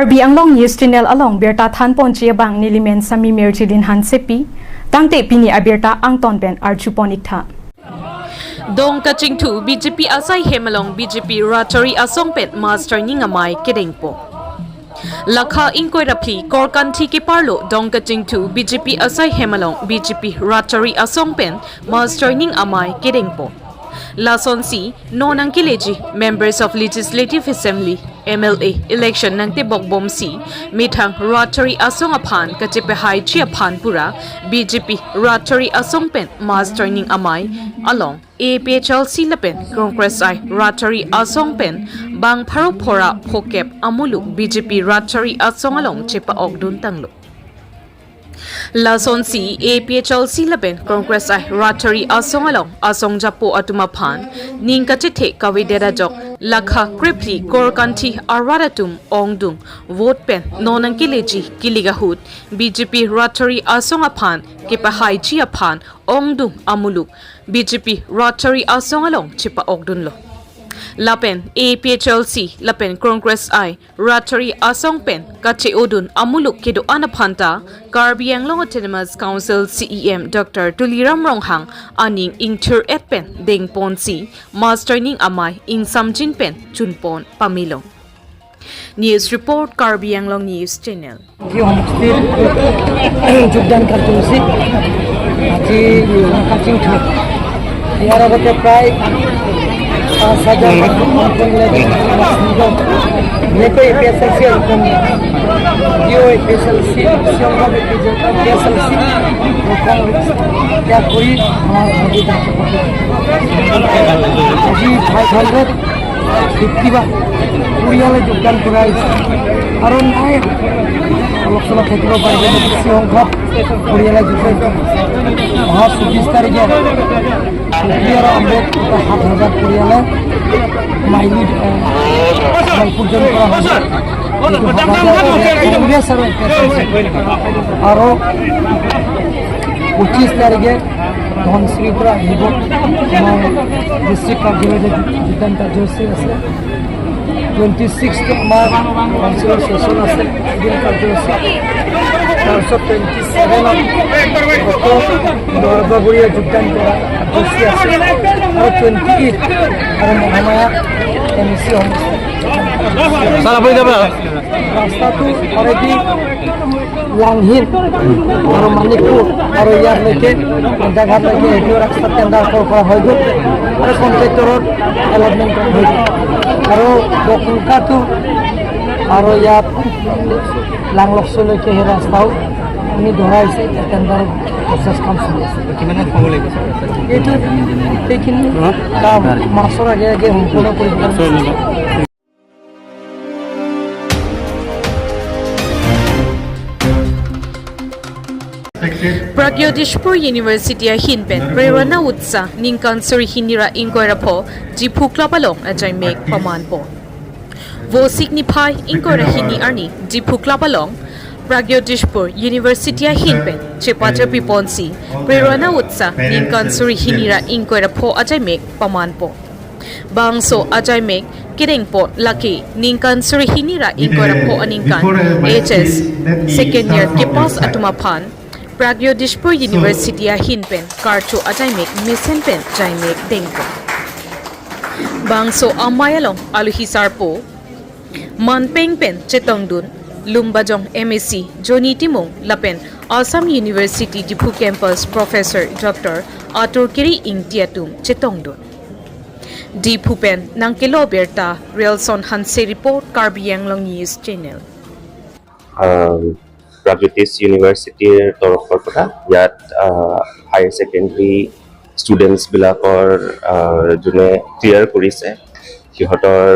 Karbi Anglong News Channel along Berta Than Ponchia Bang Nilimen Sami Merchilin Han Sepi Tangte Pini Aberta Angton Ben Archuponikta Dong Kaching Tu BJP Asai Hemalong BJP Ratari Asongpet Master Ningamai Kedengpo Lakha Inkoi Rapli Korkanthi Ke Parlo Dong Kaching Tu BJP Asai Hemalong BJP Ratari Asongpen Master Ningamai Kedengpo Lason Si Nonang Kileji Members of Legislative Assembly MLA election nang tibok bom si mithang Rotary Asong Aphan kachepe hai chi aphan pura BJP Rotary Asong pen master ning amai along APHLC lapen Congress I Rotary Asong pen bang pharo phora phokep amulu BJP Rotary Asong along chepa ogdun tanglo Lason Si APHLC laben Congress I Rotary Asong along Asong Japo Atuma Phan Ning Kachite Kavidera Jok Lakha Kripli Korkanthi Aradatum Ongdung Vote Pen Nonang Kileji Kiligahut BJP Rotary Asong Aphan Kipahai Chi Aphan Ongdung Amuluk BJP Rotary Asong along Chipa Ogdunlo Lapen APHLC Lapen Congress I Rotary Asong Pen Kache Odun Amuluk Kedo Anaphanta Karbi Anglong Autonomous Council CEM Dr. Tuliram Ronghang Aning Ingtur Et Pen Deng Pon Si Master Ning Amai Ing Samjin Pen Chunpon Pamilong News Report Karbi Anglong News Channel যোগদান কাৰ্যসূচী আজি cutting থাক ইয়াৰ আগতে প্ৰায় 5,000 পৰিয়ালে যোগদান কৰা হৈছে আৰু নাই অলপ চলপ থাকিব পাৰিব বেছি সংখ্যক পৰিয়ালে যোগদান অহা 24 তাৰিখে আৰু আমবেদ 7,000 পৰিয়ালে মাইলি যোগদান কৰা হৈছে আৰু 25 তাৰিখে ধনশ্ৰীৰ পৰা আহিব আমাৰ ডিষ্ট্ৰিক্ট কাৰ্যালয়ত যোগদান কাৰ্যসূচী আছে 26th আমাৰ কাউন্সিলৰ সেশন আছে যোগদান কাৰ্যসূচী তাৰপিছত 27th নৰবাগুৰিয়া যোগদান কৰা কাৰ্যসূচী আছে আৰু 28th আৰু মহামায়া এমচি ৰাস্তাটো অলৰেডি লাংহিল আৰু মানিকপুৰ আৰু ইয়াৰলৈকে জাগালৈকে এইটো ৰাস্তা টেণ্ডাৰ কৰা হৈ গ'ল আৰু কণ্ট্ৰেক্টৰৰ এলটমেণ্ট হৈ গ'ল আৰু বকুলকাটো আৰু ইয়াত লাংলক্সলৈকে সেই ৰাস্তাও আমি ধৰাইছে টেণ্ডাৰ প্ৰচেছ কাম চলি আছে কিমান সময় লাগিব এইটো সেইখিনি কাম মাছৰ আগে আগে সম্পূৰ্ণ কৰিব লাগিব Pragyodishpur University Hinpen Prerana Utsa Ningkan Suri Hinira Ingoirapo Jipukla Balong Ajay Mek Pamanpo Vo Signipai Ingora Hini Arni Jipukla Balong Pragyodishpur University Hinpen Chepaja Piponsi Prerana Utsa Ningkan Suri Hinira Ingoirapo Ajay Mek Pamanpo Bangso Ajay Mek Kirengpo Laki Ningkan Suri Hinira Ingoirapo Aningkan HS Second Year Kipas Atumapan Pragyodishpur University Hinpen Karcho Ajaymek Misenpen Jaimek Dengpo Bangso Amayalong Aluhisarpo Manpeng Pen Chetongdun Lumbajong MSc Joni Timong Lapen Assam University Dipu Campus Professor Dr. Atur Kiri Ingtiatum Chetongdun Dipu Pen Nangkelo Berta Relson Hanse Report Karbi Anglong News Channel Pragyodish University তৰফৰ পৰা ইয়াত higher secondary students বিলাকৰ যোনে clear কৰিছে সিহঁতৰ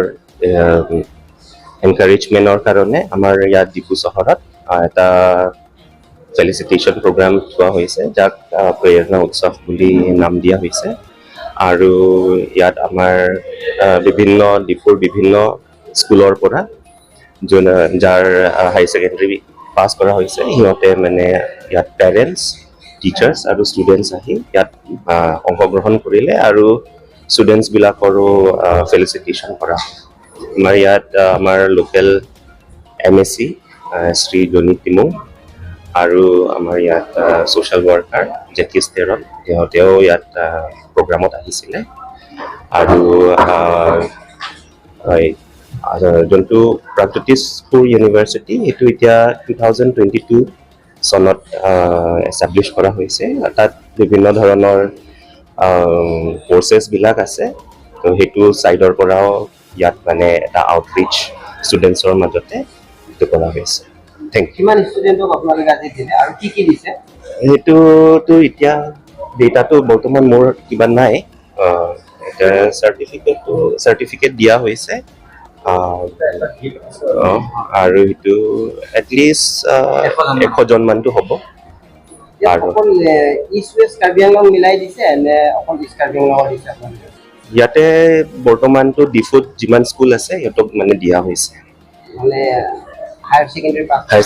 এনকাৰেজমেন্টৰ কাৰণে আমাৰ ইয়াত ডিপু চহৰত এটা ফেলিচিটেশন প্ৰগ্ৰাম হোৱা হৈছে যাক প্ৰেৰণা উৎসৱ বুলি নাম দিয়া হৈছে আৰু ইয়াত আমাৰ বিভিন্ন ডিপুৰ বিভিন্ন স্কুলৰ পৰা যাৰ হায়াৰ সেকেন্ডাৰী পাস কৰা হৈছে হিহঁতে মানে ইয়াত পেৰেন্টছ টিচাৰ্ছ আৰু ষ্টুডেন্টছ আহি ইয়াত অংশগ্ৰহণ কৰিলে আৰু ষ্টুডেন্টছ বিলাকৰো ফেলিচিটেশন কৰা আমাৰ ইয়াত আমাৰ লোকেল MSc শ্ৰী জনি টিমু আৰু আমাৰ ইয়াত ছ'চিয়েল ৱৰ্কাৰ জেকি ষ্টেৰন সিহঁতেও ইয়াত প্ৰগ্ৰামত আহিছিলে আৰু হয় যোনটো প্ৰাগজ্যোতিষপুৰ ইউনিভাৰ্চিটি সেইটো এতিয়া 2022 চনত এষ্টাব্লিছ কৰা হৈছে তাত বিভিন্ন ধৰণৰ কোৰ্চেছবিলাক আছে তো সেইটো ছাইডৰ পৰাও ইয়াত মানে এটা আউটৰিচ ষ্টুডেণ্টছৰ মাজতে সেইটো কৰা হৈছে থেংক ইউ কিমান ষ্টুডেণ্টক আপোনালোকে আজি দিলে আৰু কি দিছে সেইটোতো এতিয়া ডেটাটো বৰ্তমান মোৰ কিবা নাই এতিয়া চাৰ্টিফিকেট দিয়া হৈছে আৰু সেইটো এটলিষ্ট 100জন মানটো হ'ব ইয়াত অকল ইষ্ট ৱেষ্ট কাৰ্বি আংলং মিলাই দিছে নে অকল ইষ্ট কাৰ্বি আংলঙৰ দিছে আপোনালোকে ইয়াতে বৰ্তমানটো ডিফুত যিমান স্কুল আছে সিহঁতক মানে দিয়া হৈছে মানে হায়াৰ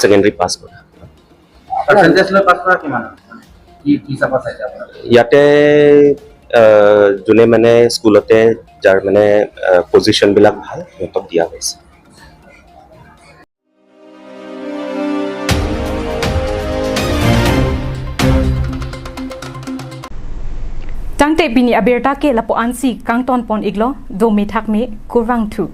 ছেকেণ্ডেৰী পাছ কৰা পাৰ্চেণ্টেজ লৈ পাছ কৰা কিমান কি হিচাপত চাইছে আপোনালোকে ইয়াতে যোনে মানে স্কুলতে যাৰ মানে পজিশ্যনবিলাক ভাল সিহঁতক দিয়া হৈছে Tangte bini aberta ke lapo ansi kang ton pon iglo do me thak me kurwang thu